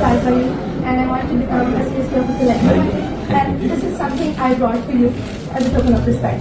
inspired by you, and I wanted to become a space officer like you. And this is something I brought for you as a token of respect.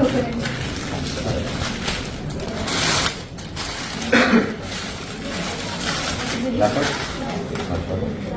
open it.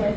Yes.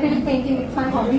feel painting, it's my hobby.